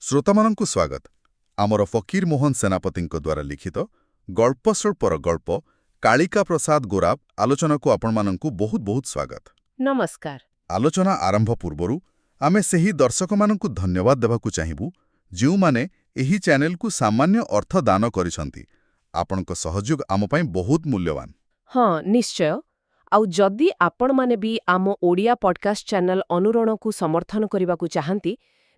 ଶ୍ରୋତାମାନଙ୍କୁ ସ୍ୱାଗତ। ଆମର ଫକୀର ମୋହନ ସେନାପତିଙ୍କ ଦ୍ୱାରା ଲିଖିତ ଗଳ୍ପସ୍ୱଳ୍ପର ଗଳ୍ପ କାଳିକା ପ୍ରସାଦ ଗୋରାପ ଆଲୋଚନାକୁ ଆପଣମାନଙ୍କୁ ବହୁତ ବହୁତ ସ୍ୱାଗତ। ନମସ୍କାର। ଆଲୋଚନା ଆରମ୍ଭ ପୂର୍ବରୁ ଆମେ ସେହି ଦର୍ଶକମାନଙ୍କୁ ଧନ୍ୟବାଦ ଦେବାକୁ ଚାହିଁବୁ ଯେଉଁମାନେ ଏହି ଚ୍ୟାନେଲକୁ ସାମାନ୍ୟ ଅର୍ଥ ଦାନ କରିଛନ୍ତି। ଆପଣଙ୍କ ସହଯୋଗ ଆମ ପାଇଁ ବହୁତ ମୂଲ୍ୟବାନ। ହଁ, ନିଶ୍ଚୟ। ଆଉ ଯଦି ଆପଣମାନେ ବି ଆମ ଓଡ଼ିଆ ପଡକାଷ୍ଟ ଚ୍ୟାନେଲ ଅନୁରଣକୁ ସମର୍ଥନ କରିବାକୁ ଚାହାନ୍ତି,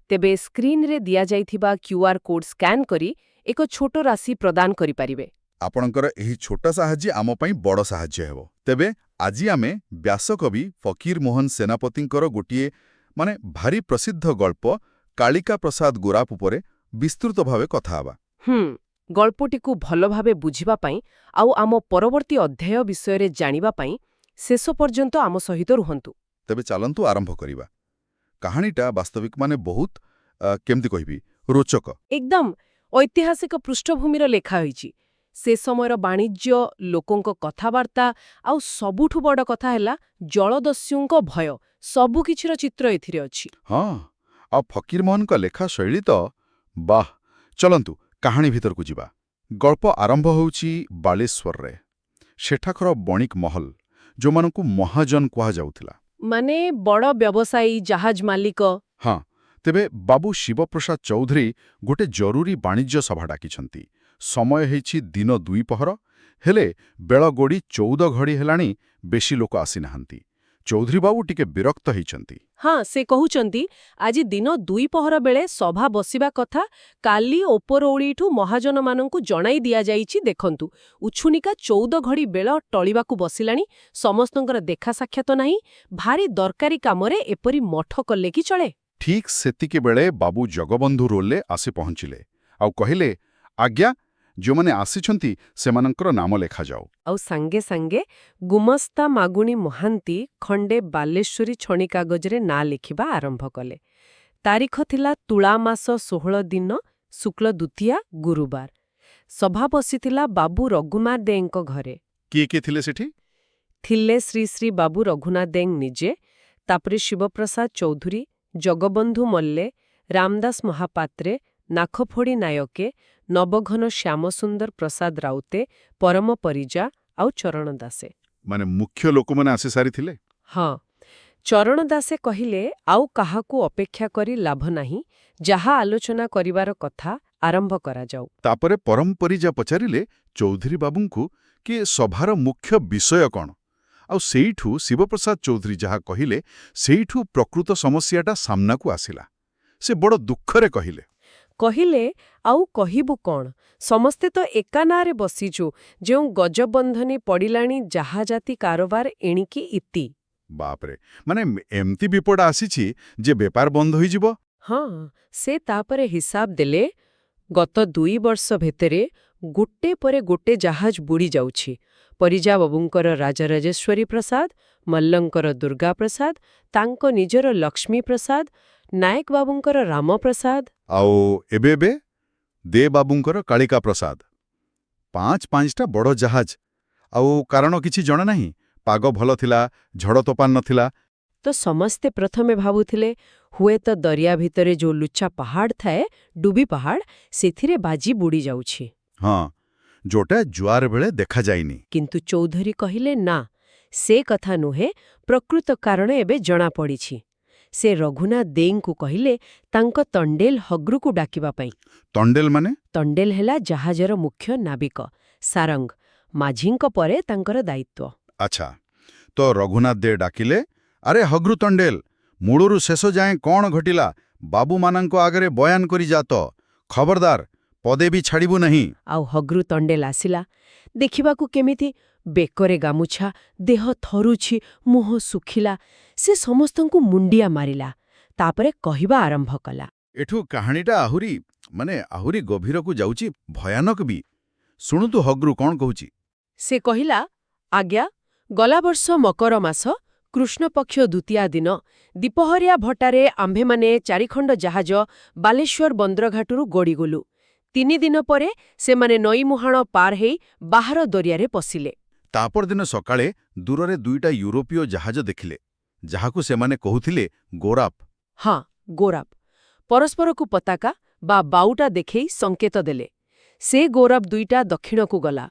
ତେବେ ସ୍କ୍ରିନ୍ରେ ଦିଆଯାଇଥିବା କ୍ୟୁଆର୍ କୋଡ୍ ସ୍କାନ୍ କରି ଏକ ଛୋଟ ରାଶି ପ୍ରଦାନ କରିପାରିବେ। ଆପଣଙ୍କର ଏହି ଛୋଟ ସାହାଯ୍ୟ ଆମ ପାଇଁ ବଡ଼ ସାହାଯ୍ୟ ହେବ। ତେବେ ଆଜି ଆମେ ବ୍ୟାସକବି ଫକୀର ମୋହନ ସେନାପତିଙ୍କର ଗୋଟିଏ ଭାରି ପ୍ରସିଦ୍ଧ ଗଳ୍ପ କାଳିକା ପ୍ରସାଦ ଗୋରାପ ଉପରେ ବିସ୍ତୃତ ଭାବେ କଥା ହେବା। ଗଳ୍ପଟିକୁ ଭଲ ଭାବେ ବୁଝିବା ପାଇଁ ଆଉ ଆମ ପରବର୍ତ୍ତୀ ଅଧ୍ୟାୟ ବିଷୟରେ ଜାଣିବା ପାଇଁ ଶେଷ ପର୍ଯ୍ୟନ୍ତ ଆମ ସହିତ ରୁହନ୍ତୁ। ତେବେ ଚାଲନ୍ତୁ ଆରମ୍ଭ କରିବା। କାହାଣୀଟା ବାସ୍ତବିକ ବହୁତ କେମିତି କହିବି, ରୋଚକ। ଏକଦମ ଐତିହାସିକ ପୃଷ୍ଠଭୂମିର ଲେଖା ହୋଇଛି। ସେ ସମୟର ବାଣିଜ୍ୟ, ଲୋକଙ୍କ କଥାବାର୍ତ୍ତା ଆଉ ସବୁଠୁ ବଡ଼ କଥା ହେଲା ଜଳଦସ୍ୟୁଙ୍କ ଭୟ, ସବୁକିଛିର ଚିତ୍ର ଏଥିରେ ଅଛି। ହଁ, ଆଉ ଫକୀର ମୋହନଙ୍କ ଲେଖା ଶୈଳୀ ତ ବାଃ। ଚଲନ୍ତୁ କାହାଣୀ ଭିତରକୁ ଯିବା। ଗଳ୍ପ ଆରମ୍ଭ ହେଉଛି ବାଲେଶ୍ୱରରେ। ସେଠାକାର ବଣିକ ମହଲ, ଯେଉଁମାନଙ୍କୁ ମହାଜନ କୁହାଯାଉଥିଲା। ମାନେ ବଡ଼ ବ୍ୟବସାୟୀ, ଜାହାଜ ମାଲିକ। ହଁ, ତେବେ ବାବୁ ଶିବପ୍ରସାଦ ଚୌଧୁରୀ ଗୋଟେ ଜରୁରୀ ବାଣିଜ୍ୟ ସଭା ଡାକିଛନ୍ତି। ସମୟ ହେଇଛି ଦିନ 2 ପହର, ହେଲେ ବେଳ ଗୋଡ଼ି 14 ଘଡ଼ି ହେଲାଣି, ବେଶୀ ଲୋକ ଆସିନାହାନ୍ତି। ଚୌଧୁରୀ ବାବୁ ଟିକେ ବିରକ୍ତ ହେଇଛନ୍ତି। ହଁ, ସେ କହୁଛନ୍ତି ଆଜି ଦିନ 2 ପହର ବେଳେ ସଭା ବସିବା କଥା। କାଲି ଉପରଓଳିଠୁ ମହାଜନମାନଙ୍କୁ ଜଣାଇ ଦିଆଯାଇଛି। ଦେଖନ୍ତୁ, ଉଛୁନିକା 14 ଘଡ଼ି ବେଳ ଟଳିବାକୁ ବସିଲାଣି, ସମସ୍ତଙ୍କର ଦେଖା ସାକ୍ଷାତ ନାହିଁ। ଭାରି ଦରକାରୀ କାମରେ ଏପରି ମଠ କଲେ କି ଚଳେ? ଠିକ୍ ସେତିକିବେଳେ ବାବୁ ଜଗବନ୍ଧୁ ରୋଲେ ଆସି ପହଞ୍ଚିଲେ ଆଉ କହିଲେ, ଆଜ୍ଞା, ଯେଉଁମାନେ ଆସିଛନ୍ତି ସେମାନଙ୍କର ନାମ ଲେଖାଯାଉ। ଆଉ ସାଙ୍ଗେ ସାଙ୍ଗେ ଗୁମସ୍ତା ମାଗୁଣି ମହାନ୍ତି ଖଣ୍ଡେ ବାଲେଶ୍ୱରୀ ଛଣି କାଗଜରେ ନାଁ ଲେଖିବା ଆରମ୍ଭ କଲେ। ତାରିଖ ଥିଲା ତୁଳା ମାସ 16 ଦିନ, ଶୁକ୍ଳ ଦ୍ୱିତୀୟା, ଗୁରୁବାର। ସଭା ବସିଥିଲା ବାବୁ ରଘୁନାଥ ଦେଙ୍କ ଘରେ। କିଏ କିଏ ଥିଲେ ସେଠି? ଥିଲେ ଶ୍ରୀ ଶ୍ରୀ ବାବୁ ରଘୁନାଥ ଦେଙ୍ଗ ନିଜେ, ତାପରେ ଶିବପ୍ରସାଦ ଚୌଧୁରୀ, ଜଗବନ୍ଧୁ ମଲ୍ଲେ, ରାମଦାସ ମହାପାତ୍ରେ, ନାଖଫୋଡ଼ି ନାୟକେ, ନବଘନ ଶ୍ୟାମସୁନ୍ଦର ପ୍ରସାଦ ରାଉତେ, ପରମ ପରିଜା ଆଉ ଚରଣ ଦାସେ। ମୁଖ୍ୟ ଲୋକମାନେ ଆସି ସାରିଥିଲେ। ହଁ, ଚରଣ ଦାସେ କହିଲେ, ଆଉ କାହାକୁ ଅପେକ୍ଷା କରି ଲାଭ ନାହିଁ, ଯାହା ଆଲୋଚନା କରିବାର କଥା ଆରମ୍ଭ କରାଯାଉ। ତାପରେ ପରମ ପରିଜା ପଚାରିଲେ ଚୌଧୁରୀ ବାବୁଙ୍କୁ କି ସଭାର ମୁଖ୍ୟ ବିଷୟ କ'ଣ। ଆଉ ସେଇଠୁ ଶିବପ୍ରସାଦ ଚୌଧୁରୀ ଯାହା କହିଲେ, ସେଇଠୁ ପ୍ରକୃତ ସମସ୍ୟାଟା ସାମ୍ନାକୁ ଆସିଲା। ସେ ବଡ଼ ଦୁଃଖରେ କହିଲେ, ଆଉ କହିବୁ କ'ଣ? ସମସ୍ତେ ତ ଏକା ନାଁରେ ବସିଛୁ। ଯେଉଁ ଗଜବନ୍ଧନୀ ପଡ଼ିଲାଣି, ଜାହାଜାତି କାରବାର ଏଣିକି ଇତି। ବାପରେ, ଏମିତି ବିପଦ ଆସିଛି ଯେ ବେପାର ବନ୍ଦ ହୋଇଯିବ। ହଁ, ସେ ତାପରେ ହିସାବ ଦେଲେ, ଗତ 2 ବର୍ଷ ଭିତରେ ଗୋଟେ ପରେ ଗୋଟେ ଜାହାଜ ବୁଡ଼ି ଯାଉଛି। ପରିଜା ବାବୁଙ୍କର ରାଜରାଜେଶ୍ୱରୀ ପ୍ରସାଦ, ମଲ୍ଲଙ୍କର ଦୁର୍ଗା ପ୍ରସାଦ, ତାଙ୍କ ନିଜର ଲକ୍ଷ୍ମୀ ପ୍ରସାଦ, ନାୟକ ବାବୁଙ୍କର ରାମପ୍ରସାଦ, ଆଉ ଏବେ ଦେ ବାବୁଙ୍କର କାଳିକା ପ୍ରସାଦ। 5ଟା ବଡ଼ ଜାହାଜ। ଆଉ କାରଣ କିଛି ଜଣା ନାହିଁ। ପାଗ ଭଲ ଥିଲା, ଝଡ଼ ତୋଫାନ ନଥିଲା। ତ ସମସ୍ତେ ପ୍ରଥମେ ଭାବୁଥିଲେ ହୁଏତ ଦରିଆ ଭିତରେ ଯୋଉ ଲୁଚା ପାହାଡ଼ ଥାଏ, ଡୁବି ପାହାଡ଼, ସେଥିରେ ବାଜି ବୁଡ଼ି ଯାଉଛି। ହଁ, ଯୋଟା ଜୁଆର ବେଳେ ଦେଖାଯାଇନି। କିନ୍ତୁ ଚୌଧୁରୀ କହିଲେ, ନା, ସେ କଥା ନୁହେଁ। ପ୍ରକୃତ କାରଣ ଏବେ ଜଣାପଡ଼ିଛି। ସେ ରଘୁନାଥ ଦେଙ୍କୁ କହିଲେ ତାଙ୍କ ତଣ୍ଡେଲ ହଗ୍ରୁକୁ ଡାକିବା ପାଇଁ। ତଣ୍ଡେଲ ମାନେ? ତଣ୍ଡେଲ ହେଲା ଜାହାଜର ମୁଖ୍ୟ ନାବିକ, ସାରଙ୍ଗ, ମାଝିଙ୍କ ପରେ ତାଙ୍କର ଦାୟିତ୍ୱ। ଆଚ୍ଛା, ତ ରଘୁନାଥ ଦେ ଡାକିଲେ, ଆରେ ହଗ୍ରୁ ତଣ୍ଡେଲ, ମୂଳରୁ ଶେଷ ଯାଏଁ କ'ଣ ଘଟିଲା ବାବୁମାନଙ୍କ ଆଗରେ ବୟାନ କରି ଯାତ। ଖବରଦାର, ପଦେ ବି ଛାଡ଼ିବୁ ନାହିଁ। ଆଉ ହଗ୍ରୁ ତଣ୍ଡେଲ ଆସିଲା। ଦେଖିବାକୁ କେମିତି? ବେକରେ ଗାମୁଛା, ଦେହ ଥରୁଛି, ମୁହଁ ଶୁଖିଲା। ସେ ସମସ୍ତଙ୍କୁ ମୁଣ୍ଡିଆ ମାରିଲା, ତାପରେ କହିବା ଆରମ୍ଭ କଲା। ଏଠୁ କାହାଣୀଟା ଆହୁରି ଗଭୀରକୁ ଯାଉଛି, ଭୟାନକ ବି। ଶୁଣନ୍ତୁ ହଗ୍ରୁ କ'ଣ କହୁଛି। ସେ କହିଲା, ଆଜ୍ଞା, ଗଲାବର୍ଷ ମକର ମାସ, କୃଷ୍ଣପକ୍ଷ ଦ୍ୱିତୀୟା ଦିନ, ଦିପହରିଆ ଭଟ୍ଟାରେ ଆମ୍ଭେମାନେ 4 ଖଣ୍ଡ ଜାହାଜ ବାଲେଶ୍ୱର ବନ୍ଦରଘାଟରୁ ଗଡ଼ିଗଲୁ। 3 ଦିନ ପରେ ସେମାନେ ନଈମୁହାଣ ପାର ହେଇ ବାହାର ଦରିଆରେ ପଶିଲେ। ତାପରଦିନ ସକାଳେ ଦୂରରେ 2ଟା ୟୁରୋପୀୟ ଜାହାଜ ଦେଖିଲେ, ଯାହାକୁ ସେମାନେ କହୁଥିଲେ ଗୋରାପ। ହଁ, ଗୋରାପ। ପରସ୍ପରକୁ ପତାକା, ବା ବାଉଟା ଦେଖେଇ ସଙ୍କେତ ଦେଲେ। ସେ ଗୌରବ ଦୁଇଟା ଦକ୍ଷିଣକୁ ଗଲା।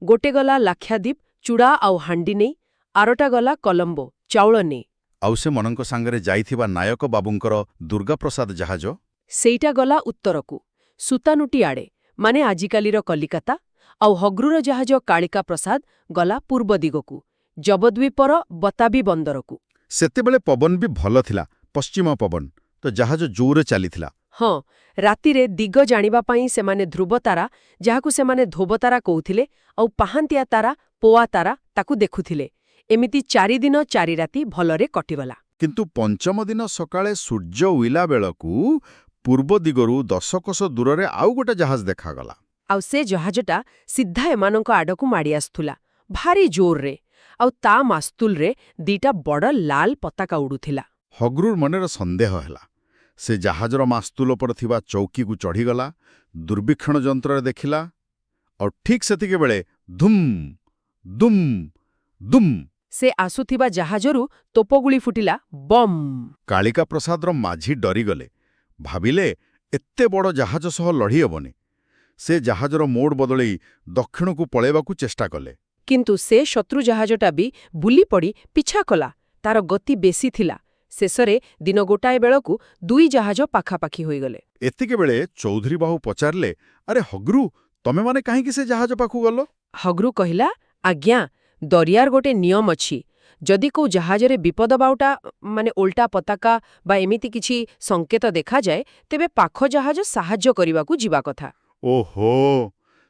ଗୋଟେ ଗଲା ଲାକ୍ଷାଦ୍ୱୀପ ଚୂଡ଼ା ଆଉ ହାଣ୍ଡି ନେଇ, ଆରଟା ଗଲା କଲମ୍ବୋ ଚାଉଳ ନେଇ। ଆଉ ସେମାନଙ୍କ ସାଙ୍ଗରେ ଯାଇଥିବା ନାୟକ ବାବୁଙ୍କର ଦୁର୍ଗାପ୍ରସାଦ ଜାହାଜ? ସେଇଟା ଗଲା ଉତ୍ତରକୁ, ସୁତାନୁଟି ଆଡ଼େ, ମାନେ ଆଜିକାଲିର କଲିକତା, ଆଉ ହଗ୍ରୁର ଜାହାଜ କାଳିକା ପ୍ରସାଦ ଗଲା ପୂର୍ବ ଦିଗକୁ, ଜବଦ୍ୱୀପର ବତାବୀ ବନ୍ଦରକୁ। ସେତେବେଳେ ପବନ ବି ଭଲ ଥିଲା, ପଶ୍ଚିମ ପବନ, ତ ଜାହାଜ ଜୋରରେ ଚାଲିଥିଲା। ହଁ, ରାତିରେ ଦିଗ ଜାଣିବା ପାଇଁ ସେମାନେ ଧ୍ରୁବତାରା, ଯାହାକୁ ସେମାନେ ଧୋବତାରା କହୁଥିଲେ, ଆଉ ପାହାନ୍ତିଆ ତାରା, ପୋଆ ତାରା, ତାକୁ ଦେଖୁଥିଲେ। ଏମିତି 4 ଦିନ 4 ରାତି ଭଲରେ କଟିଗଲା। କିନ୍ତୁ ପଞ୍ଚମ ଦିନ ସକାଳେ ସୂର୍ଯ୍ୟ ଉଇଲା ବେଳକୁ ପୂର୍ବ ଦିଗରୁ 10 କୋଶ ଦୂରରେ ଆଉ ଗୋଟେ ଜାହାଜ ଦେଖାଗଲା। ଆଉ ସେ ଜାହାଜଟା ସିଧା ଏମାନଙ୍କ ଆଡ଼କୁ ମାଡ଼ି ଆସୁଥିଲା, ଭାରି ଜୋରରେ, ଆଉ ତା ମାସ୍ତୁଲରେ 2ଟା ବଡ଼ ଲାଲ ପତାକା ଉଡୁଥିଲା। ହଗ୍ରୁର ମନରେ ସନ୍ଦେହ ହେଲା। ସେ ଜାହାଜର ମାସ୍ତୁଲ ଉପରେ ଥିବା ଚୌକିକୁ ଚଢ଼ିଗଲା, ଦୁର୍ବିକ୍ଷଣ ଯନ୍ତ୍ରରେ ଦେଖିଲା, ଆଉ ଠିକ୍ ସେତିକିବେଳେ ଧୁମ୍ ଦୁମ୍ ଦୁମ୍। ସେ ଆସୁଥିବା ଜାହାଜରୁ ତୋପଗୁଳି ଫୁଟିଲା, ବମ୍। କାଳିକା ପ୍ରସାଦର ମାଝି ଡରିଗଲେ। ଭାବିଲେ ଏତେ ବଡ଼ ଜାହାଜ ସହ ଲଢ଼ି ହେବନି। ସେ ଜାହାଜର ମୋଡ଼ ବଦଳେଇ ଦକ୍ଷିଣକୁ ପଳେଇବାକୁ ଚେଷ୍ଟା କଲେ। କିନ୍ତୁ ସେ ଶତ୍ରୁ ଜାହାଜଟା ବି ବୁଲି ପଡ଼ି ପିଛା କଲା। ତାର ଗତି ବେଶୀ ଥିଲା। ଶେଷରେ ଦିନ ଗୋଟାଏ ବେଳକୁ 2 ଜାହାଜ ପାଖାପାଖି ହୋଇଗଲେ। ଏତିକିବେଳେ ଚୌଧୁରୀବାହୁ ପଚାରିଲେ, ଆରେ ହଗ୍ରୁ, ତମେମାନେ କାହିଁକି ସେ ଜାହାଜ ପାଖକୁ ଗଲ? ହଗ୍ରୁ କହିଲା, ଆଜ୍ଞା, ଦରିଆର ଗୋଟେ ନିୟମ ଅଛି। ଯଦି କୋଉ ଜାହାଜରେ ବିପଦ ବାଉଟା ମାନେ ଓଲଟା ପତାକା ବା ଏମିତି କିଛି ସଙ୍କେତ ଦେଖାଯାଏ, ତେବେ ପାଖ ଜାହାଜ ସାହାଯ୍ୟ କରିବାକୁ ଯିବା କଥା। ଓହୋ,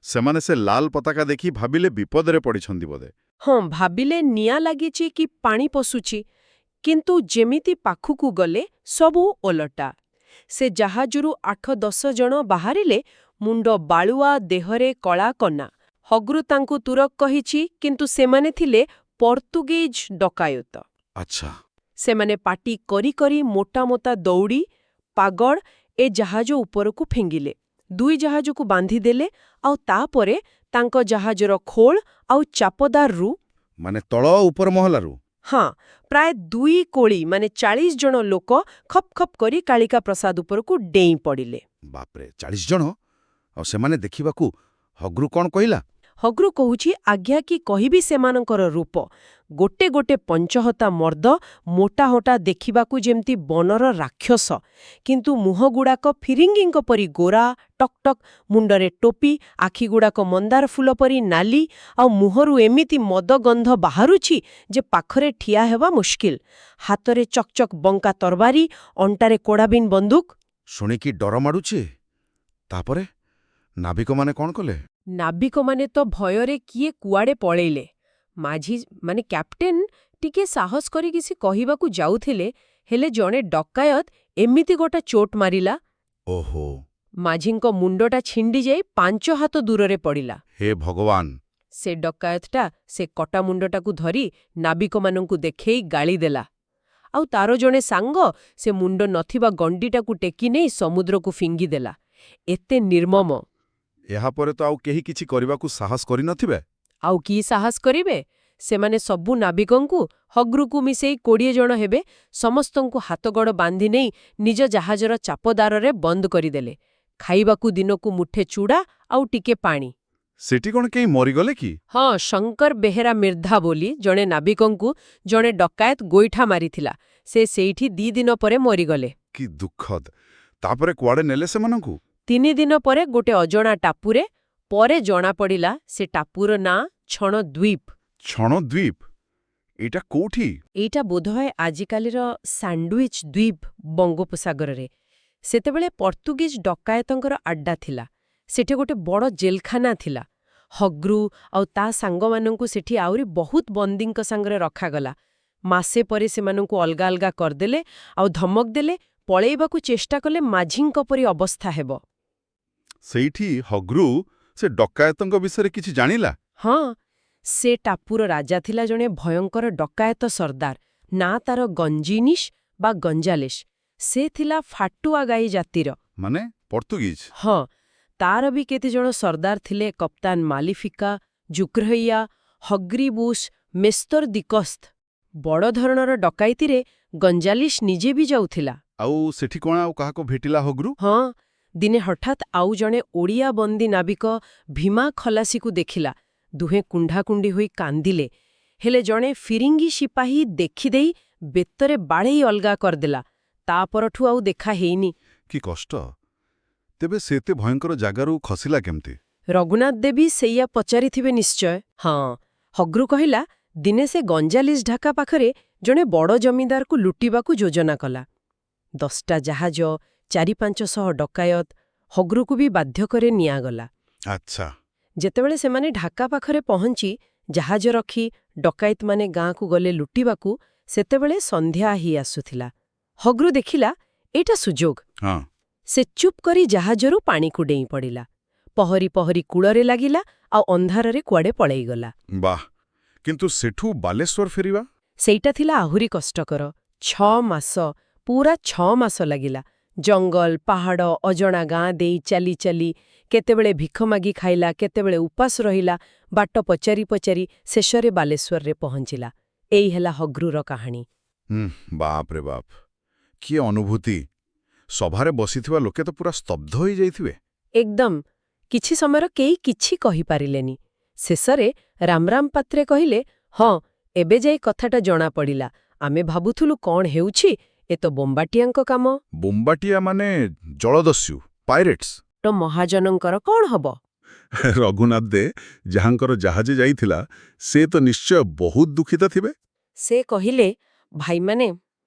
ସେମାନେ ସେ ଲାଲ ପତାକା ଦେଖି ଭାବିଲେ ବିପଦରେ ପଡ଼ିଛନ୍ତି ବୋଧେ। ହଁ, ଭାବିଲେ ନିଆଁ ଲାଗିଛି କି ପାଣି ପଶୁଛି। କିନ୍ତୁ ଯେମିତି ପାଖକୁ ଗଲେ ସବୁ ଓଲଟା। ସେ ଜାହାଜରୁ 8-10 ଜଣ ବାହାରିଲେ, ମୁଣ୍ଡ ବାଳୁଆ, ଦେହରେ କଳା କନା। ହଗ୍ରୁ ତାଙ୍କୁ ତୁରକ କହିଛି, କିନ୍ତୁ ସେମାନେ ଥିଲେ ପର୍ତ୍ତୁଗୀଜ ଡକାୟତ। ଆଚ୍ଛା। ସେମାନେ ପାଟି କରି କରି ମୋଟା ମୋଟା ଦଉଡ଼ି, ପାଗଡ଼ ଏ ଜାହାଜ ଉପରକୁ ଫିଙ୍ଗିଲେ। 2 ଜାହାଜକୁ ବାନ୍ଧିଦେଲେ, ଆଉ ତାପରେ ତାଙ୍କ ଜାହାଜର ଖୋଳ ଆଉ ଚାପଦାରରୁ, ମାନେ ତଳ ଉପର ମହଲାରୁ? ହଁ, ପ୍ରାୟ 2 କୋଳି ମାନେ 40 ଜଣ ଲୋକ ଖପ୍ ଖପ୍ କରି କାଳିକା ପ୍ରସାଦ ଉପରକୁ ଡେଇଁ ପଡ଼ିଲେ। ବାପରେ, 40 ଜଣ? ଆଉ ସେମାନେ ଦେଖିବାକୁ? ହଗ୍ରୁ କ'ଣ କହିଲା? ହଗ୍ରୁ କହୁଛି, ଆଜ୍ଞା, କି କହିବି ସେମାନଙ୍କର ରୂପ। ଗୋଟେ ଗୋଟେ ପଞ୍ଚହତା ମର୍ଦ୍ଦ, ମୋଟାହୋଟା, ଦେଖିବାକୁ ଯେମିତି ବନର ରାକ୍ଷସ। କିନ୍ତୁ ମୁହଁଗୁଡ଼ାକ ଫିରିଙ୍ଗିଙ୍କ ପରି ଗୋରା, ଟକ୍ ଟକ୍, ମୁଣ୍ଡରେ ଟୋପି, ଆଖିଗୁଡ଼ାକ ମନ୍ଦାର ଫୁଲ ପରି ନାଲି, ଆଉ ମୁହଁରୁ ଏମିତି ମଦ ଗନ୍ଧ ବାହାରୁଛି ଯେ ପାଖରେ ଠିଆ ହେବା ମୁସ୍କିଲ। ହାତରେ ଚକ୍ ଚକ୍ ବଙ୍କା ତରବାରୀ, ଅଣ୍ଟାରେ କୋଡ଼ାବିନ୍ ବନ୍ଧୁକ। ଶୁଣିକି ଡର ମାଡୁଛି। ତାପରେ ନାବିକମାନେ କ'ଣ କଲେ? ନାବିକମାନେ ତ ଭୟରେ କିଏ କୁଆଡ଼େ ପଳେଇଲେ। ମାଝି ମାନେ କ୍ୟାପ୍ଟେନ ଟିକେ ସାହସ କରି କିଛି କହିବାକୁ ଯାଉଥିଲେ, ହେଲେ ଜଣେ ଡକାୟତ ଏମିତି ଗୋଟେ ଚୋଟ ମାରିଲା, ଓହୋ, ମାଝିଙ୍କ ମୁଣ୍ଡଟା ଛିଣ୍ଡି ଯାଇ 5 ହାତ ଦୂରରେ ପଡ଼ିଲା। ହେ ଭଗବାନ! ସେ ଡକାୟତଟା ସେ କଟା ମୁଣ୍ଡଟାକୁ ଧରି ନାବିକମାନଙ୍କୁ ଦେଖେଇ ଗାଳି ଦେଲା। ଆଉ ତାର ଜଣେ ସାଙ୍ଗ ସେ ମୁଣ୍ଡ ନଥିବା ଗଣ୍ଡିଟାକୁ ଟେକି ନେଇ ସମୁଦ୍ରକୁ ଫିଙ୍ଗିଦେଲା। ଏତେ ନିର୍ମମ। ଏହାପରେ ତ ଆଉ କେହି କିଛି କରିବାକୁ ସାହସ କରିନଥିବେ। ଆଉ କି ସାହସ କରିବେ? ସେମାନେ ସବୁ ନାବିକଙ୍କୁ, ହଗ୍ରୁକୁ ମିଶେଇ 20 ଜଣ ହେବେ, ସମସ୍ତଙ୍କୁ ହାତଗଡ଼ ବାନ୍ଧି ନେଇ ନିଜ ଜାହାଜର ଚାପଦାରରେ ବନ୍ଦ କରିଦେଲେ। ଖାଇବାକୁ ଦିନକୁ ମୁଠେ ଚୂଡ଼ା ଆଉ ଟିକେ ପାଣି। ସେଠି କ'ଣ କେହି ମରିଗଲେ କି? ହଁ, ଶଙ୍କର ବେହେରା ମିର୍ଦ୍ଧା ବୋଲି ଜଣେ ନାବିକଙ୍କୁ ଜଣେ ଡକାୟତ ଗୋଇଠା ମାରିଥିଲା। ସେ ସେଇଠି 2 ଦିନ ପରେ ମରିଗଲେ। କି ଦୁଃଖଦ। ତାପରେ କୁଆଡ଼େ ନେଲେ ସେମାନଙ୍କୁ? 3 ଦିନ ପରେ ଗୋଟେ ଅଜଣା ଟାପୁରେ। ପରେ ଜଣାପଡ଼ିଲା ସେ ଟାପୁର ନାଁ ଛଣଦ୍ୱୀପ। ଛଣଦ୍ୱୀପ? ଏଇଟା କୋଉଠି? ଏଇଟା ବୋଧହୁଏ ଆଜିକାଲିର ସାଣ୍ଡୱିଚ୍ ଦ୍ୱୀପ, ବଙ୍ଗୋପସାଗରରେ। ସେତେବେଳେ ପର୍ତ୍ତୁଗୀଜ ଡକାୟତଙ୍କର ଆଡ୍ଡା ଥିଲା। ସେଠି ଗୋଟେ ବଡ଼ ଜେଲଖାନା ଥିଲା। ହଗ୍ରୁ ଆଉ ତା ସାଙ୍ଗମାନଙ୍କୁ ସେଠି ଆହୁରି ବହୁତ ବନ୍ଦୀଙ୍କ ସାଙ୍ଗରେ ରଖାଗଲା। ମାସେ ପରେ ସେମାନଙ୍କୁ ଅଲଗା ଅଲଗା କରିଦେଲେ, ଆଉ ଧମକ ଦେଲେ, ପଳେଇବାକୁ ଚେଷ୍ଟା କଲେ ମାଝିଙ୍କ ପରି ଅବସ୍ଥା ହେବ। ସେଇଠି ହଗ୍ରୁ ସେ ଡକାୟତଙ୍କ ବିଷୟରେ କିଛି ଜାଣିଲା? ହଁ, ସେ ଟାପୁର ରାଜା ଥିଲା ଜଣେ ଭୟଙ୍କର ଡକାୟତ ସର୍ଦ୍ଦାର। ନାଁ ତାର ଗଞ୍ଜିନିସ୍ ବା ଗଞ୍ଜାଲେସ୍। ସେ ଥିଲା ଫାଟୁଆ ଗାଈ ଜାତିର। ମାନେ ପର୍ତ୍ତୁଗୀଜ? ହଁ, ତାର ବି କେତେଜଣ ସର୍ଦ୍ଦାର ଥିଲେ, କପ୍ତାନ ମାଲିଫିକା, ଜୁକ୍ରହୈୟା, ହଗ୍ରିବୁସ୍, ମେସ୍ତର ଦିକସ୍ଥ। ବଡ଼ ଧରଣର ଡକାଇତିରେ ଗଞ୍ଜାଲିସ୍ ନିଜେ ବି ଯାଉଥିଲା। ଆଉ ସେଠି କ'ଣ ଆଉ କାହାକୁ ଭେଟିଲା ହଗ୍ରୁ? ହଁ, ଦିନେ ହଠାତ୍ ଆଉ ଜଣେ ଓଡ଼ିଆ ବନ୍ଦୀ ନାବିକ ଭୀମା ଖଲାସିକୁ ଦେଖିଲା। ଦୁହେଁ କୁଣ୍ଢାକୁଣ୍ଢି ହୋଇ କାନ୍ଦିଲେ। ହେଲେ ଜଣେ ଫିରିଙ୍ଗି ସିପାହୀ ଦେଖିଦେଇ ବେତରେ ବାଡ଼େଇ ଅଲଗା କରିଦେଲା। ତା ପରଠୁ ଆଉ ଦେଖା ହେଇନି। କି କଷ୍ଟ! ତେବେ ସେ ଏତେ ଭୟଙ୍କର ଜାଗାରୁ ଖସିଲା କେମିତି? ରଘୁନାଥ ଦେବୀ ସେଇଆ ପଚାରିଥିବେ ନିଶ୍ଚୟ। ହଁ, ହଗ୍ରୁ କହିଲା, ଦିନେ ସେ ଗଞ୍ଜାଲିସ୍ ଢାକା ପାଖରେ ଜଣେ ବଡ଼ ଜମିଦାରକୁ ଲୁଟିବାକୁ ଯୋଜନା କଲା। 10ଟା ଜାହାଜ, 400-500 ଡକାୟତ, ହଗ୍ରୁକୁ ବି ବାଧ୍ୟ କରି ନିଆଗଲା। ଆଚ୍ଛା। ଯେତେବେଳେ ସେମାନେ ଢାକା ପାଖରେ ପହଞ୍ଚି ଜାହାଜ ରଖି ଡକାୟତମାନେ ଗାଁକୁ ଗଲେ ଲୁଟିବାକୁ, ସେତେବେଳେ ସନ୍ଧ୍ୟା ହେଇ ଆସୁଥିଲା। ହଗ୍ରୁ ଦେଖିଲା ଏଇଟା ସୁଯୋଗ। ହଁ। ସେ ଚୁପ୍ କରି ଜାହାଜରୁ ପାଣିକୁ ଡେଇଁ ପଡ଼ିଲା। ପହରି ପହରି କୂଳରେ ଲାଗିଲା ଆଉ ଅନ୍ଧାରରେ କୁଆଡ଼େ ପଳେଇଗଲା। ବାଃ! କିନ୍ତୁ ସେଠୁ ବାଲେଶ୍ୱର ଫେରିବା? ସେଇଟା ଥିଲା ଆହୁରି କଷ୍ଟକର। 6 ମାସ, ପୁରା 6 ମାସ ଲାଗିଲା। ଜଙ୍ଗଲ, ପାହାଡ଼, ଅଜଣା ଗାଁ ଦେଇ ଚାଲି ଚାଲି କେତେବେଳେ ଭିଖ ମାଗି ଖାଇଲା, କେତେବେଳେ ଉପାସ ରହିଲା। ବାଟ ପଚାରି ପଚାରି ଶେଷରେ ବାଲେଶ୍ୱରରେ ପହଞ୍ଚିଲା। ଏଇ ହେଲା ହଗ୍ରୁର କାହାଣୀ। ବାପରେ ବାପ! କିଏ ଅନୁଭୂତି! ସଭାରେ ବସିଥିବା ଲୋକେ ତ ପୁରା ସ୍ତବ୍ଧ ହୋଇଯାଇଥିବେ। ଏକଦମ୍। କିଛି ସମୟର କେହି କିଛି କହିପାରିଲେନି। ଶେଷରେ ରାମରାମ ପାତ୍ରେ କହିଲେ, ହଁ, ଏବେ ଯାଇ କଥାଟା ଜଣାପଡ଼ିଲା। ଆମେ ଭାବୁଥିଲୁ କ'ଣ ହେଉଛି, ଏ ତ ବୋମ୍ବାଟିଆଙ୍କ କାମ। ବୋମ୍ବାଟିଆ ମାନେ ଜଳଦସ୍ୟୁ, ପାଇରେଟ୍ସ। ତ ମହାଜନଙ୍କର କ'ଣ ହବ? ରଘୁନାଥ ଦେ, ଯାହାଙ୍କର ଜାହାଜେ ଯାଇଥିଲା, ସେ ତ ନିଶ୍ଚୟ ବହୁତ ଦୁଃଖିତ ଥିବେ। ସେ କହିଲେ, ଭାଇମାନେ,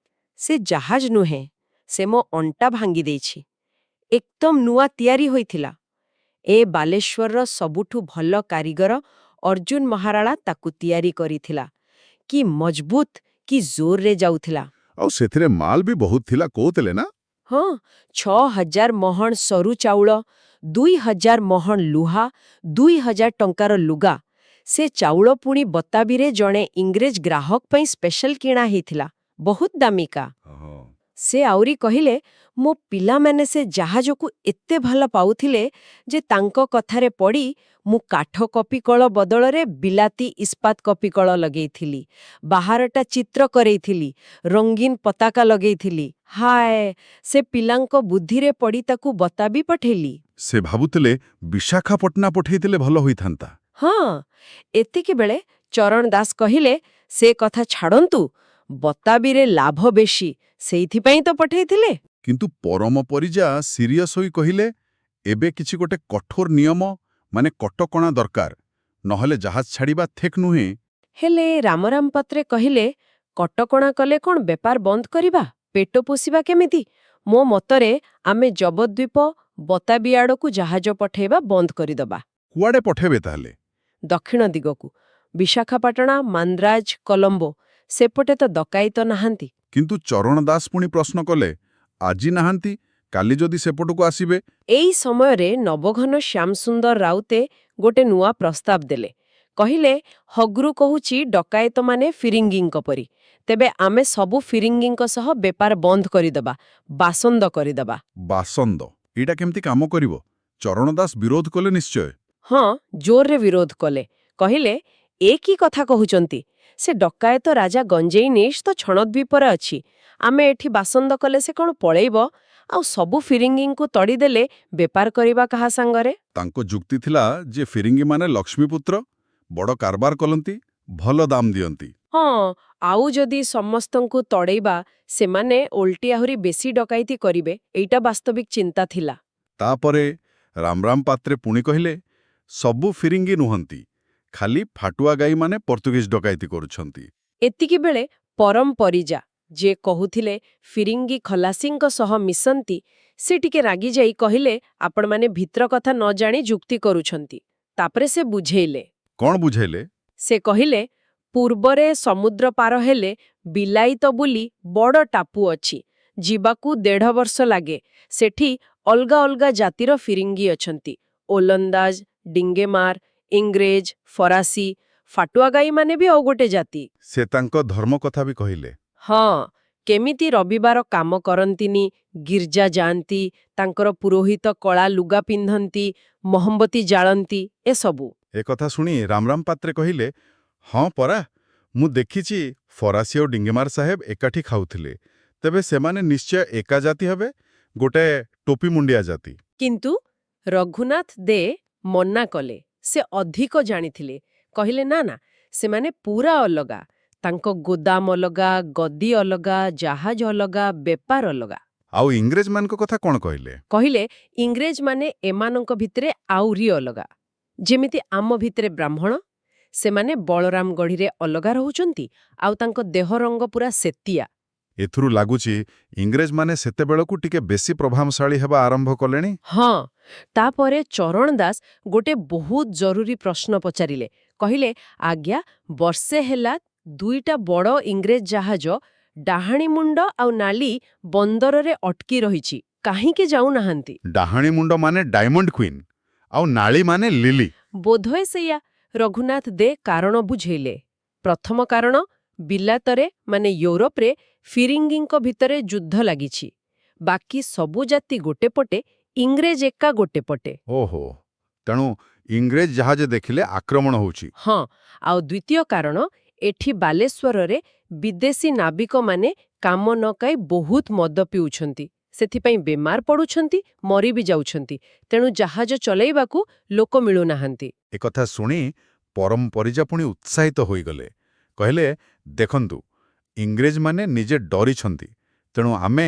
ସେ ଜାହାଜ ନୁହେଁ, ସେ ମୋ ଅଣ୍ଟା ଭାଙ୍ଗି ଦେଇଛି। ଏକଦମ୍ ନୂଆ ତିଆରି ହୋଇଥିଲା। ଏ ବାଲେଶ୍ୱରର ସବୁଠୁ ଭଲ କାରିଗର ଅର୍ଜୁନ ମହାରାଳା ତାକୁ ତିଆରି କରିଥିଲା। କି ମଜବୁତ, କି ଜୋରରେ ଯାଉଥିଲା। ଆଉ ସେଥିରେ ମାଲ ବି ବହୁତ ଥିଲା କହୁଥିଲେ ନା? ହଁ, 6,000 ମହଣ ସରୁ ଚାଉଳ, 2,000 ମହଣ ଲୁହା, 2,000 ଟଙ୍କାର ଲୁଗା। ସେ ଚାଉଳ ପୁଣି ବତାବିରେ ଜଣେ ଇଂରେଜ ଗ୍ରାହକ ପାଇଁ ସ୍ପେଶାଲ କିଣା ହେଇଥିଲା। ବହୁତ ଦାମିକା। ସେ ଆହୁରି କହିଲେ, ମୋ ପିଲାମାନେ ସେ ଜାହାଜକୁ ଏତେ ଭଲ ପାଉଥିଲେ ଯେ ତାଙ୍କ କଥାରେ ପଡ଼ି ମୁଁ କାଠ କପିକଳ ବଦଳରେ ବିଲାତି ଇସ୍ପାତ କପିକଳ ଲଗେଇଥିଲି। ବାହାରଟା ଚିତ୍ର କରେଇଥିଲି, ରଙ୍ଗୀନ ପତାକା ଲଗେଇଥିଲି। ହାୟ, ସେ ପିଲାଙ୍କ ବୁଦ୍ଧିରେ ପଡ଼ି ତାକୁ ବତାବି ପଠେଇଲି। ସେ ଭାବୁଥିଲେ ବିଶାଖାପଟ୍ଟନା ପଠେଇଥିଲେ ଭଲ ହୋଇଥାନ୍ତା। ହଁ, ଏତିକିବେଳେ ଚରଣ ଦାସ କହିଲେ, ସେ କଥା ଛାଡ଼ନ୍ତୁ, ବତାବିରେ ଲାଭ ବେଶୀ, ସେଇଥିପାଇଁ ତ ପଠେଇଥିଲେ। କିନ୍ତୁ ପରମ ପରିଜା ସିରିୟସ୍ ହୋଇ କହିଲେ, ଏବେ କିଛି ଗୋଟେ କଠୋର ନିୟମ, ମାନେ କଟକଣା ଦରକାର, ନହେଲେ ଜାହାଜ ଛାଡ଼ିବା ଠିକ୍ ନୁହେଁ। ହେଲେ ରାମରାମ ପାତ୍ରେ କହିଲେ, କଟକଣା କଲେ କ'ଣ ବେପାର ବନ୍ଦ କରିବା? ପେଟ ପୋଷିବା କେମିତି? ମୋ ମତରେ ଆମେ ଜବଦ୍ୱୀପ, ବତାବି ଆଡ଼କୁ ଜାହାଜ ପଠେଇବା ବନ୍ଦ କରିଦେବା। କୁଆଡ଼େ ପଠେଇବେ ତାହେଲେ? ଦକ୍ଷିଣ ଦିଗକୁ, ବିଶାଖାପାଟଣା, ମାନ୍ଦ୍ରାଜ, କଲମ୍ବୋ। ସେପଟେ ତ ଡକାୟତ ନାହାନ୍ତି। କିନ୍ତୁ ଚରଣ ଦାସ ପୁଣି ପ୍ରଶ୍ନ କଲେ, ଆଜି ନାହାନ୍ତି, କାଲି ଯଦି ସେପଟକୁ ଆସିବେ? ଏଇ ସମୟରେ ନବଘନ ଶ୍ୟାମସୁନ୍ଦର ରାଉତେ ଗୋଟେ ନୂଆ ପ୍ରସ୍ତାବ ଦେଲେ। କହିଲେ, ହଗ୍ରୁ କହୁଛି ଡକାୟତମାନେ ଫିରିଙ୍ଗିଙ୍କ ପରି। ତେବେ ଆମେ ସବୁ ଫିରିଙ୍ଗିଙ୍କ ସହ ବେପାର ବନ୍ଦ କରିଦେବା, ବାସନ୍ଦ କରିଦେବା। ବାସନ୍ଦ? ଏଇଟା କେମିତି କାମ କରିବ? ଚରଣ ଦାସ ବିରୋଧ କଲେ ନିଶ୍ଚୟ। ହଁ, ଜୋରରେ ବିରୋଧ କଲେ। କହିଲେ, ଏ କି କଥା କହୁଛନ୍ତି? ସେ ଡକାୟତ ରାଜା ଗଞ୍ଜେଇ ନିଶ ତ ଛଣଦ୍ୱୀପରେ ଅଛି। ଆମେ ଏଠି ବାସନ୍ଦ କଲେ ସେ କ'ଣ ପଳେଇବ? ଆଉ ସବୁ ଫିରିଙ୍ଗିଙ୍କୁ ତଡ଼ିଦେଲେ ବେପାର କରିବା କାହା ସାଙ୍ଗରେ? ତାଙ୍କ ଯୁକ୍ତି ଥିଲା ଯେ ଫିରିଙ୍ଗିମାନେ ଲକ୍ଷ୍ମୀପୁତ୍ର, ବଡ଼ କାରବାର କରନ୍ତି, ଭଲ ଦାମ ଦିଅନ୍ତି। ହଁ, ଆଉ ଯଦି ସମସ୍ତଙ୍କୁ ତଡ଼େଇବା, ସେମାନେ ଓଲଟି ଆହୁରି ବେଶୀ ଡକାୟତି କରିବେ। ଏଇଟା ବାସ୍ତବିକ ଚିନ୍ତା ଥିଲା। ତାପରେ ରାମରାମ ପାତ୍ରେ ପୁଣି କହିଲେ, ସବୁ ଫିରିଙ୍ଗି ନୁହନ୍ତି, ଖାଲି ଫାଟୁଆ ଗାଈମାନେ ପର୍ତ୍ତୁଗୀଜ ଡକାୟତି କରୁଛନ୍ତି। ଏତିକିବେଳେ ପରମ ପରିଜା, ଯିଏ କହୁଥିଲେ ଫିରିଙ୍ଗି ଖଲାସିଙ୍କ ସହ ମିଶନ୍ତି, ସେ ଟିକେ ରାଗିଯାଇ କହିଲେ, ଆପଣମାନେ ଭିତର କଥା ନ ଜାଣି ଯୁକ୍ତି କରୁଛନ୍ତି। ତାପରେ ସେ ବୁଝେଇଲେ। କ'ଣ ବୁଝେଇଲେ? ସେ କହିଲେ, ପୂର୍ବରେ ସମୁଦ୍ର ପାର ହେଲେ ବିଲାଇତ ବୋଲି ବଡ଼ ଟାପୁ ଅଛି। ଯିବାକୁ 1.5 ବର୍ଷ ଲାଗେ। ସେଠି ଅଲଗା ଅଲଗା ଜାତିର ଫିରିଙ୍ଗି ଅଛନ୍ତି। ଓଲନ୍ଦାଜ, ଡିଙ୍ଗେମାର, ଇଂରେଜ, ଫରାସୀ, ଫାଟୁଆଗାଈମାନେ ବି ଆଉ ଗୋଟେ ଜାତି। ସେ ତାଙ୍କ ଧର୍ମ କଥା ବି କହିଲେ। ହଁ, କେମିତି ରବିବାର କାମ କରନ୍ତିନି, ଗିର୍ଜା ଯାଆନ୍ତି, ତାଙ୍କର ପୁରୋହିତ କଳା ଲୁଗା ପିନ୍ଧନ୍ତି, ମହମବତୀ ଜାଳନ୍ତି, ଏସବୁ। କଥା ଶୁଣି ରାମରାମ ପାତ୍ରେ କହିଲେ, ହଁ ପରା, ମୁଁ ଦେଖିଛି ଫରାସୀ ଓ ଡିଙ୍ଗେମାର ସାହେବ ଏକାଠି ଖାଉଥିଲେ। ତେବେ ସେମାନେ ନିଶ୍ଚୟ ଏକା ଜାତି ହେବେ, ଗୋଟେ ଟୋପି ମୁଣ୍ଡିଆ ଜାତି। କିନ୍ତୁ ରଘୁନାଥ ଦେ ମନା କଲେ। ସେ ଅଧିକ ଜାଣିଥିଲେ। କହିଲେ ନା ନା, ସେମାନେ ପୁରା ଅଲଗା। ତାଙ୍କ ଗୋଦାମ ଅଲଗା, ଗଦି ଅଲଗା, ଜାହାଜ ଅଲଗା, ବେପାର ଅଲଗା। ଆଉ ଇଂରେଜମାନଙ୍କ କଥା କ'ଣ କହିଲେ? କହିଲେ ଇଂରେଜମାନେ ଏମାନଙ୍କ ଭିତରେ ଆହୁରି ଅଲଗା। ଯେମିତି ଆମ ଭିତରେ ବ୍ରାହ୍ମଣ, ସେମାନେ ବଳରାମଗଢ଼ିରେ ଅଲଗା ରହୁଛନ୍ତି, ଆଉ ତାଙ୍କ ଦେହ ରଙ୍ଗ ପୁରା ସେତିଆ। ଏଥିରୁ ଲାଗୁଛି ଇଂରେଜମାନେ ସେତେବେଳକୁ ଟିକେ ବେଶୀ ପ୍ରଭାବଶାଳୀ ହେବା ଆରମ୍ଭ କଲେଣି। ହଁ, ତାପରେ ଚରଣ ଦାସ ଗୋଟେ ବହୁତ ଜରୁରୀ ପ୍ରଶ୍ନ ପଚାରିଲେ। କହିଲେ, ଆଜ୍ଞା, ବର୍ଷେ ହେଲା ଦୁଇଟା ବଡ଼ ଇଂରେଜ ଜାହାଜ ଡାହାଣୀ ମୁଣ୍ଡ ଆଉ ନାଲି ବନ୍ଦରରେ ଅଟକି ରହିଛି, କାହିଁକି ଯାଉନାହାନ୍ତି? ଡାହାଣୀ ମୁଣ୍ଡ ମାନେ ଡାଇମଣ୍ଡ କ୍ୱିନ୍, ଆଉ ନାଳି ମାନେ ଲିଲି। ବୋଧହୁଏ ସେଇଆ। ରଘୁନାଥ ଦେ କାରଣ ବୁଝେଇଲେ। ପ୍ରଥମ କାରଣ, ବିଲାତରେ ମାନେ ୟୁରୋପରେ ଫିରିଙ୍ଗିଙ୍କ ଭିତରେ ଯୁଦ୍ଧ ଲାଗିଛି। ବାକି ସବୁ ଜାତି ଗୋଟେ ପଟେ, ଇଂରେଜ ଏକା ଗୋଟେ ପଟେ। ଓହୋ, ତେଣୁ ଇଂରେଜ ଜାହାଜ ଦେଖିଲେ ଆକ୍ରମଣ ହେଉଛି। ହଁ, ଆଉ ଦ୍ୱିତୀୟ କାରଣ, ଏଠି ବାଲେଶ୍ୱରରେ ବିଦେଶୀ ନାବିକମାନେ କାମ ନ କାଇ ବହୁତ ମଦ ପିଉଛନ୍ତି। ସେଥିପାଇଁ ବେମାର ପଡୁଛନ୍ତି, ମରି ବି ଯାଉଛନ୍ତି। ତେଣୁ ଜାହାଜ ଚଲେଇବାକୁ ଲୋକ ମିଳୁନାହାନ୍ତି। ଏକଥା ଶୁଣି ପରମ ପରିଜା ପୁଣି ଉତ୍ସାହିତ ହୋଇଗଲେ। କହିଲେ, ଦେଖନ୍ତୁ, ଇଂରେଜମାନେ ନିଜେ ଡରିଛନ୍ତି, ତେଣୁ ଆମେ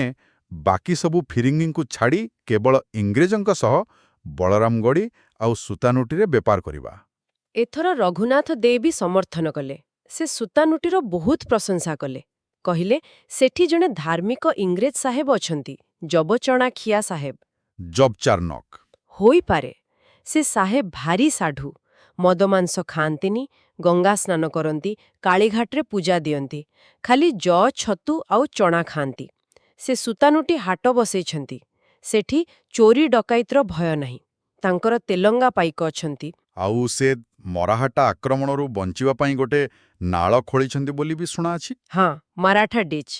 ବାକି ସବୁ ଫିରିଙ୍ଗିଙ୍କୁ ଛାଡ଼ି କେବଳ ଇଂରେଜଙ୍କ ସହ ବଳରାମଗଡ଼ି ଆଉ ସୁତାନୁଟିରେ ବେପାର କରିବା। ଏଥର ରଘୁନାଥ ଦେ ବି ସମର୍ଥନ କଲେ। ସେ ସୁତାନୁଟିର ବହୁତ ପ୍ରଶଂସା କଲେ। କହିଲେ, ସେଠି ଜଣେ ଧାର୍ମିକ ଇଂରେଜ ସାହେବ ଅଛନ୍ତି, ଜବଚଣାଖିଆ ସାହେବ। ଜବଚାର୍ନକ। ହୋଇପାରେ। ସେ ସାହେବ ଭାରି ସାଢୁ। ମଦମାଂସ ଖାଆନ୍ତିନି, ଗଙ୍ଗା ସ୍ନାନ କରନ୍ତି, କାଳିଘାଟରେ ପୂଜା ଦିଅନ୍ତି। ଖାଲି ଯଅ, ଛତୁ ଆଉ ଚଣା ଖାଆନ୍ତି। ସେ ସୁତାନୁଟି ହାଟ ବସେଇଛନ୍ତି। ସେଠି ଚୋରି ଡକାଇତର ଭୟ ନାହିଁ। ତାଙ୍କର ତେଲଙ୍ଗା ପାଇକ ଅଛନ୍ତି। ଆଉ ସେ ମରାହାଟା ଆକ୍ରମଣରୁ ବଞ୍ଚିବା ପାଇଁ ଗୋଟେ ନାଳ ଖୋଳିଛନ୍ତି ବୋଲି ବି ଶୁଣାଅଛି। ହଁ, ମାରାଠା ଡିଚ୍।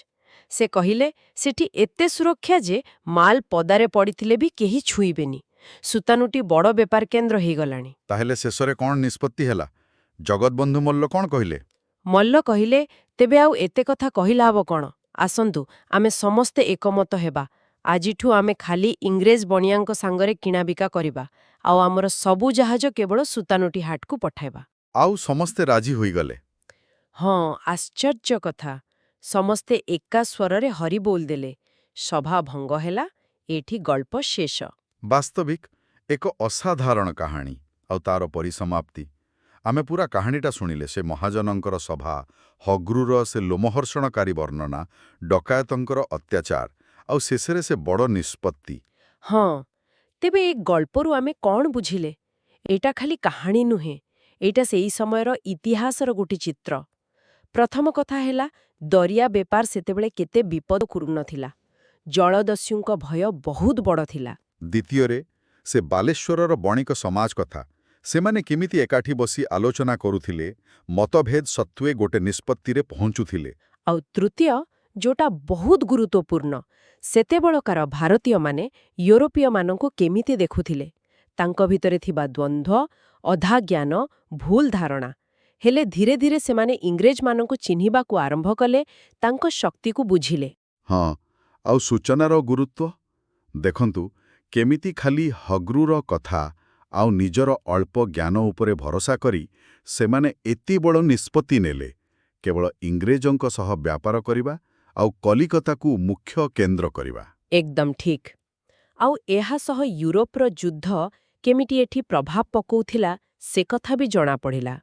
ସେ କହିଲେ, ସେଠି ଏତେ ସୁରକ୍ଷା ଯେ ମାଲ ପଦାରେ ପଡ଼ିଥିଲେ ବି କେହି ଛୁଇଁବେନି। ସୁତାନୁଟି ବଡ଼ ବେପାର କେନ୍ଦ୍ର ହେଇଗଲାଣି। ତାହେଲେ ଶେଷରେ କ'ଣ ନିଷ୍ପତ୍ତି ହେଲା? ଜଗତବନ୍ଧୁ ମଲ୍ଲ କ'ଣ କହିଲେ? ମଲ୍ଲ କହିଲେ, ତେବେ ଆଉ ଏତେ କଥା କହିଲା ହବ କ'ଣ? ଆସନ୍ତୁ, ଆମେ ସମସ୍ତେ ଏକମତ ହେବା। ଆଜିଠୁ ଆମେ ଖାଲି ଇଂରେଜ ବଣିଆଙ୍କ ସାଙ୍ଗରେ କିଣାବିକା କରିବା, ଆଉ ଆମର ସବୁ ଜାହାଜ କେବଳ ସୁତାନୁଟି ହାଟକୁ ପଠାଇବା। ଆଉ ସମସ୍ତେ ରାଜି ହୋଇଗଲେ। ହଁ, ଆଶ୍ଚର୍ଯ୍ୟ କଥା। ସମସ୍ତେ ଏକା ସ୍ୱରରେ ହରିବୋଲ ଦେଲେ। ସଭା ଭଙ୍ଗ ହେଲା। ଏଠି ଗଳ୍ପ ଶେଷ। ବାସ୍ତବିକ ଏକ ଅସାଧାରଣ କାହାଣୀ ଆଉ ତାର ପରିସମାପ୍ତି। ଆମେ ପୁରା କାହାଣୀଟା ଶୁଣିଲେ, ସେ ମହାଜନଙ୍କର ସଭା, ହଗ୍ରୁର ସେ ଲୋମହର୍ଷଣକାରୀ ବର୍ଣ୍ଣନା, ଡକାୟତଙ୍କର ଅତ୍ୟାଚାର, ଆଉ ଶେଷରେ ସେ ବଡ଼ ନିଷ୍ପତ୍ତି। ହଁ, ତେବେ ଏ ଗଳ୍ପରୁ ଆମେ କ'ଣ ବୁଝିଲେ? ଏଇଟା ଖାଲି କାହାଣୀ ନୁହେଁ, ଏଇଟା ସେଇ ସମୟର ଇତିହାସର ଗୋଟେ ଚିତ୍ର। ପ୍ରଥମ କଥା ହେଲା, ଦରିଆ ବେପାର ସେତେବେଳେ କେତେ ବିପଦପୂର୍ଣ୍ଣ ଥିଲା। ଜଳଦସ୍ୟୁଙ୍କ ଭୟ ବହୁତ ବଡ଼ ଥିଲା। ଦ୍ୱିତୀୟରେ, ସେ ବାଲେଶ୍ୱରର ବଣିକ ସମାଜ କଥା। ସେମାନେ କେମିତି ଏକାଠି ବସି ଆଲୋଚନା କରୁଥିଲେ, ମତଭେଦ ସତ୍ତ୍ୱେ ଗୋଟେ ନିଷ୍ପତ୍ତିରେ ପହଞ୍ଚୁଥିଲେ। ଆଉ ତୃତୀୟ, ଯୋଉଟା ବହୁତ ଗୁରୁତ୍ୱପୂର୍ଣ୍ଣ, ସେତେବେଳକାର ଭାରତୀୟମାନେ ୟୁରୋପୀୟମାନଙ୍କୁ କେମିତି ଦେଖୁଥିଲେ। ତାଙ୍କ ଭିତରେ ଥିବା ଦ୍ୱନ୍ଦ୍ୱ, ଅଧାଜ୍ଞାନ, ଭୁଲ ଧାରଣା। ହେଲେ ଧୀରେ ଧୀରେ ସେମାନେ ଇଂରେଜମାନଙ୍କୁ ଚିହ୍ନିବାକୁ ଆରମ୍ଭ କଲେ, ତାଙ୍କ ଶକ୍ତିକୁ ବୁଝିଲେ। ହଁ, ଆଉ ସୂଚନାର ଗୁରୁତ୍ୱ ଦେଖନ୍ତୁ, କେମିତି ଖାଲି ହଗ୍ରୁର କଥା ଆଉ ନିଜର ଅଳ୍ପ ଜ୍ଞାନ ଉପରେ ଭରସା କରି ସେମାନେ ଏତେ ବଡ଼ ନିଷ୍ପତ୍ତି ନେଲେ। କେବଳ ଇଂରେଜଙ୍କ ସହ ବ୍ୟାପାର କରିବା ଆଉ କଲିକତାକୁ ମୁଖ୍ୟ କେନ୍ଦ୍ର କରିବା। ଏକଦମ ଠିକ୍। ଆଉ ଏହା ସହ ୟୁରୋପର ଯୁଦ୍ଧ କେମିତି ଏଠି ପ୍ରଭାବ ପକାଉଥିଲା, ସେ କଥା ବି ଜଣାପଡ଼ିଲା।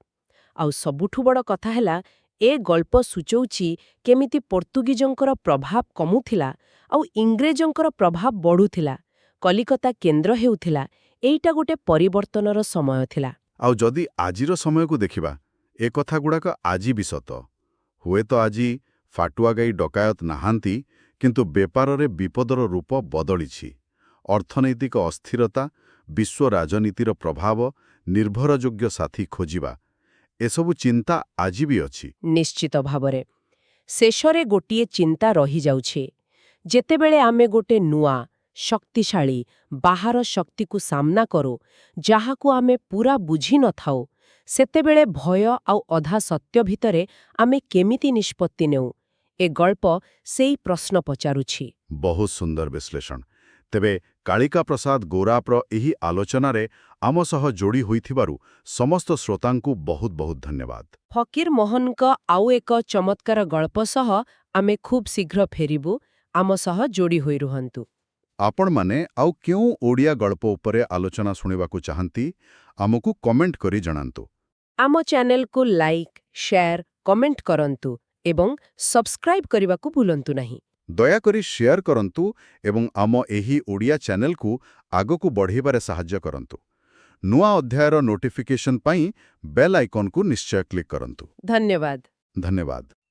ଆଉ ସବୁଠୁ ବଡ଼ କଥା ହେଲା, ଏ ଗଳ୍ପ ସୂଚଉଛି କେମିତି ପର୍ତ୍ତୁଗୀଜଙ୍କର ପ୍ରଭାବ କମୁଥିଲା ଆଉ ଇଂରେଜଙ୍କର ପ୍ରଭାବ ବଢ଼ୁଥିଲା। କଲିକତା କେନ୍ଦ୍ର ହେଉଥିଲା। ଏଇଟା ଗୋଟେ ପରିବର୍ତ୍ତନର ସମୟ ଥିଲା। ଆଉ ଯଦି ଆଜିର ସମୟକୁ ଦେଖିବା, ଏ କଥାଗୁଡ଼ାକ ଆଜି ବି ସତ। ହୁଏତ ଆଜି ଫାଟୁଆଗାଇ ଡକାୟତ ନାହାନ୍ତି, କିନ୍ତୁ ବେପାରରେ ବିପଦର ରୂପ ବଦଳିଛି। ଅର୍ଥନୈତିକ ଅସ୍ଥିରତା, ବିଶ୍ୱ ରାଜନୀତିର ପ୍ରଭାବ, ନିର୍ଭରଯୋଗ୍ୟ ସାଥୀ ଖୋଜିବା, ଏସବୁ ଚିନ୍ତା ଆଜି ବି ଅଛି। ନିଶ୍ଚିତ ଭାବରେ। ଶେଷରେ ଗୋଟିଏ ଚିନ୍ତା ରହିଯାଉଛି। ଯେତେବେଳେ ଆମେ ଗୋଟେ ନୂଆ, ଶକ୍ତିଶାଳୀ, ବାହାର ଶକ୍ତିକୁ ସାମ୍ନା କରୁ, ଯାହାକୁ ଆମେ ପୁରା ବୁଝିନଥାଉ, ସେତେବେଳେ ଭୟ ଆଉ ଅଧା ସତ୍ୟ ଭିତରେ ଆମେ କେମିତି ନିଷ୍ପତ୍ତି ନେଉ? ଏ ଗଳ୍ପ ସେଇ ପ୍ରଶ୍ନ ପଚାରୁଛି। ବହୁତ ସୁନ୍ଦର ବିଶ୍ଳେଷଣ। ତେବେ କାଳିକା ପ୍ରସାଦ ଗୋରାପ୍ର ଏହି ଆଲୋଚନାରେ ଆମ ସହ ଯୋଡ଼ି ହୋଇଥିବାରୁ ସମସ୍ତ ଶ୍ରୋତାଙ୍କୁ ବହୁତ ବହୁତ ଧନ୍ୟବାଦ। ଫକୀର ମୋହନଙ୍କ ଆଉ ଏକ ଚମତ୍କାର ଗଳ୍ପ ସହ ଆମେ ଖୁବ୍ ଶୀଘ୍ର ଫେରିବୁ। ଆମ ସହ ଯୋଡ଼ି ହୋଇ ରୁହନ୍ତୁ। ଆପଣମାନେ ଆଉ କେଉଁ ଓଡ଼ିଆ ଗଳ୍ପ ଉପରେ ଆଲୋଚନା ଶୁଣିବାକୁ ଚାହାନ୍ତି, ଆମକୁ କମେଣ୍ଟ କରି ଜଣାନ୍ତୁ। ଆମ ଚ୍ୟାନେଲକୁ ଲାଇକ୍, ସେୟାର, କମେଣ୍ଟ କରନ୍ତୁ ଏବଂ ସବସ୍କ୍ରାଇବ୍ କରିବାକୁ ଭୁଲନ୍ତୁ ନାହିଁ। ଦୟାକରି ସେୟାର କରନ୍ତୁ ଏବଂ ଆମ ଏହି ଓଡ଼ିଆ ଚ୍ୟାନେଲକୁ ଆଗକୁ ବଢ଼ାଇବାରେ ସାହାଯ୍ୟ କରନ୍ତୁ। ନୂଆ ଅଧ୍ୟାୟର ନୋଟିଫିକେସନ୍ ପାଇଁ ବେଲ୍ ଆଇକନ୍କୁ ନିଶ୍ଚୟ କ୍ଲିକ୍ କରନ୍ତୁ। ଧନ୍ୟବାଦ। ଧନ୍ୟବାଦ।